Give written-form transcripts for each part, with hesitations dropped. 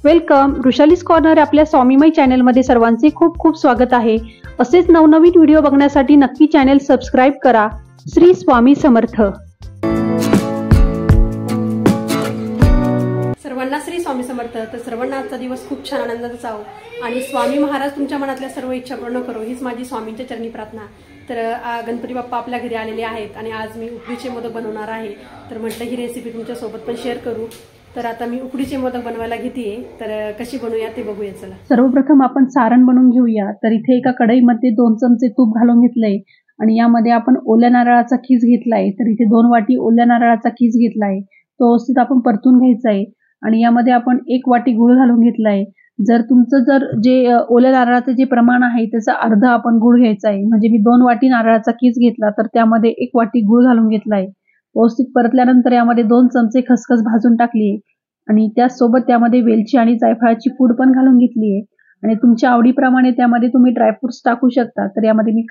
Welcome. वृषालीज corner आपल्या स्वामीमय चॅनलमध्ये सर्वांचे खूप खूप स्वागत आहे. असेच नवनवीन व्हिडिओ बघण्यासाठी नक्की चॅनल सबस्क्राईब करा. श्री स्वामी समर्थ. सर्वांना श्री स्वामी समर्थ. तर सर्वांना आजचा दिवस खूप छान आनंदाचा जावो आणि स्वामी महाराज तुमच्या मनातल्या सर्व इच्छा पूर्ण करो हीच माझी स्वामींच्या चरणी प्रार्थना. तर गणपती बाप्पा आपल्या घरी आलेले आहेत आणि आज मी उकडीचे मोदक बनवणार आहे. तर म्हटलं ही रेसिपी तुमच्यासोबत पण शेअर करू. तर आता मी उकडीचे मोदक बनवायला घेतेय. तर कशी बनवूया ते बघूया. चला, सर्वप्रथम आपण सारण बनवून घेऊया. तर इथे एका कढईमध्ये 2 चमचे तूप घालून घेतलंय आणि यामध्ये आपण ओल्या नारळाचा खीस घेतलाय. तर इथे 2 वाटी ओल्या नारळाचा खीस घेतलाय. तो व्यवस्थित आपण परतून घ्यायचा आहे आणि यामध्ये आपण 1 वाटी गूळ घालून घेतलाय. जर तुमचं जे ओल्या नारळाचं जे प्रमाण आहे त्याचा अर्धा आपण गूळ घ्यायचा आहे. म्हणजे मी 2 वाटी नारळाचा खीस घेतला तर त्यामध्ये 1 वाटी गूळ घालून घेतलाय. व्यवस्थित परतल्यानंतर यामध्ये 2 चमचे खसखस भाजून टाकली आणि त्याचसोबत त्यामध्ये वेलची आणि जायफळाची पूड पण घालून घेतली आहे आणि तुमच्या आवडीप्रमाणे त्यामध्ये तुम्ही ड्रायफ्रुट्स टाकू शकता. तर यामध्ये मी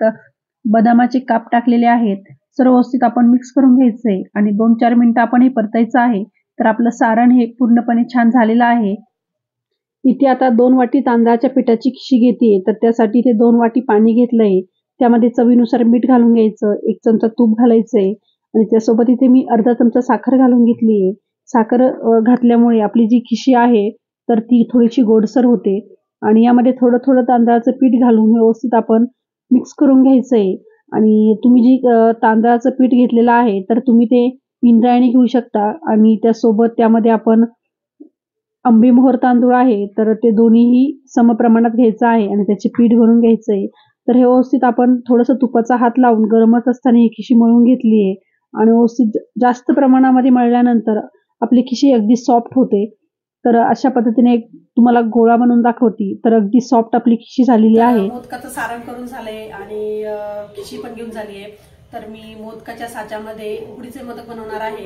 बदामाचे काप टाकलेले आहेत. सर्व व्यवस्थित आपण मिक्स करून घ्यायचंय आणि 2-4 मिनिटं आपण हे परतायचं आहे. तर आपलं सारण हे पूर्णपणे छान झालेलं आहे. इथे आता 2 वाटी तांदळाच्या पिठाची खिशी घेते. तर त्यासाठी इथे 2 वाटी पाणी घेतलंय. त्यामध्ये चवीनुसार मीठ घालून घ्यायचं. 1 चमचा तूप घालायचंय आणि त्यासोबत इथे मी अर्धा चमचा साखर घालून घेतलीये. साखर घातल्यामुळे आपली जी खिशी आहे तर ती थोडीशी गोडसर होते आणि यामध्ये थोडं थोडं तांदळाचं पीठ घालून व्यवस्थित आपण मिक्स करून घ्यायचंय. आणि तुम्ही जी तांदळाचं पीठ घेतलेलं आहे तर तुम्ही ते इंद्रायणी घेऊ शकता आणि त्यासोबत त्यामध्ये आपण आंबेमोहर तांदूळ आहे तर ते दोन्हीही समप्रमाणात घ्यायचं आहे आणि त्याचे पीठ भरून घ्यायचंय. तर हे व्यवस्थित आपण थोडंसं तुपाचा हात लावून गरमच असताना ही खिशी मळून घेतली आहे आणि व्यवस्थित जास्त प्रमाणामध्ये मळल्यानंतर आपली खिशी अगदी सॉफ्ट होते. तर अशा पद्धतीने एक तुम्हाला गोळा बनवून दाखवती. तर अगदी सॉफ्ट आपली खिशी झालेली आहे. मोदकाचं सारण करून झालंय आणि खिशी पण घेऊन झाली आहे. तर मी मोदकाच्या साच्यामध्ये उकडीचे मोदक बनवणार आहे.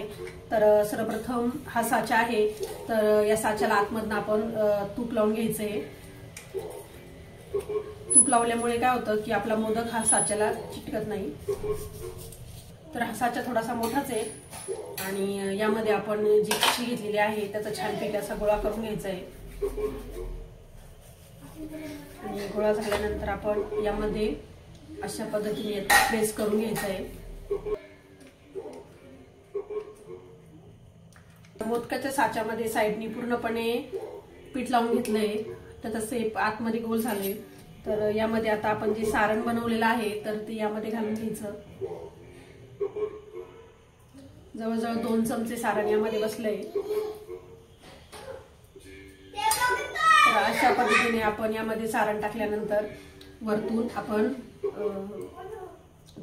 तर सर्वप्रथम हा साचा आहे. तर या साच्याला आतमधनं आपण तूप लावून घ्यायचंय. तूप लावल्यामुळे काय होतं की आपला मोदक हा साच्याला चिटकत नाही. तर हा साचा थोडासा मोठाच आहे आणि यामध्ये आपण जी खिशी घेतलेली आहे त्याचा छानपैकी असा गोळा करून घ्यायचा आहे. आणि गोळा झाल्यानंतर आपण यामध्ये अशा पद्धतीने प्रेस करून घ्यायचा आहे. मोदकाच्या साच्यामध्ये साईडनी पूर्णपणे पीठ लावून घेतलंय. त्याचा शेप आतमध्ये गोल झाले. तर यामध्ये आता आपण जे सारण बनवलेलं आहे तर ते यामध्ये घालून घ्यायचं. जवळजवळ 2 चमचे सारण यामध्ये बसलंय. तर अशा पद्धतीने आपण यामध्ये सारण टाकल्यानंतर वरतून आपण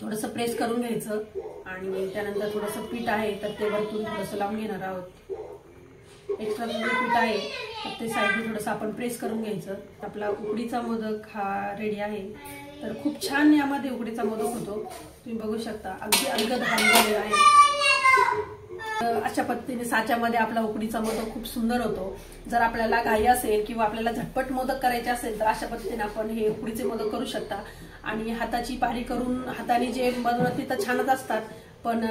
थोडंसं प्रेस करून घ्यायचं आणि त्यानंतर थोडंसं पीठ आहे तर ते वरतून थोडंसं लावून घेणार आहोत. एक्स्ट्रा जे पीठ आहे तर ते साईडने थोडंसं आपण प्रेस करून घ्यायचं. आपला उकडीचा मोदक हा रेडी आहे. तर खूप छान यामध्ये उकडीचा मोदक होतो. तुम्ही बघू शकता अगदी अलगद झालेला आहे. अशा पद्धतीने साच्यामध्ये आपला उकडीचा मोदक खूप सुंदर होतो. जर आपल्याला घाई असेल किंवा आपल्याला झटपट मोदक करायचे असेल तर अशा पद्धतीने आपण हे उकडीचे मोदक करू शकता. आणि हाताची पारी करून हाताने जे बनवते तर छानच असतात पण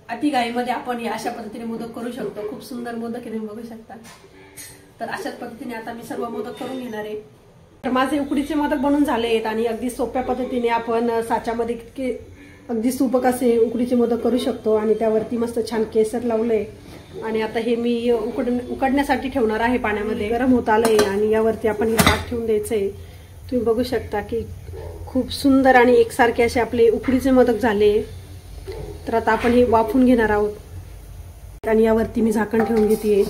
अति घाईमध्ये आपण हे अशा पद्धतीने मोदक करू शकतो. खूप सुंदर मोदक हे तुम्ही बघू शकता. तर अशाच पद्धतीने आता मी सर्व मोदक करून घेणार आहे. तर माझे उकडीचे मोदक बनून झाले आहेत आणि अगदी सोप्या पद्धतीने आपण साच्यामध्ये अगदी सुबक असे उकडीचे मोदक करू शकतो. आणि त्यावरती मस्त छान केसर लावलंय आणि आता हे मी उकडण्यासाठी ठेवणार आहे. पाण्यामध्ये गरम होत आलंय आणि यावरती आपण हे ताट ठेवून द्यायचंय. तुम्ही बघू शकता की खूप सुंदर आणि एकसारखे असे आपले उकडीचे मोदक झाले. तर आता आपण हे वाफून घेणार आहोत आणि यावरती मी झाकण ठेवून घेते.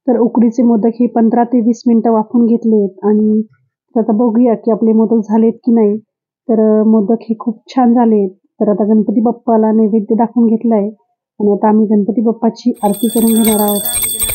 तर उकडीचे मोदक हे 15 ते 20 मिनिटं वाफून घेतलेत आणि आता बघूया की आपले मोदक झालेत की नाही. तर मोदक हे खूप छान झालेत. तर आता गणपती बाप्पाला नैवेद्य दाखवून घेतलाय आणि आता आम्ही गणपती बाप्पाची आरती करून घेणार आहोत.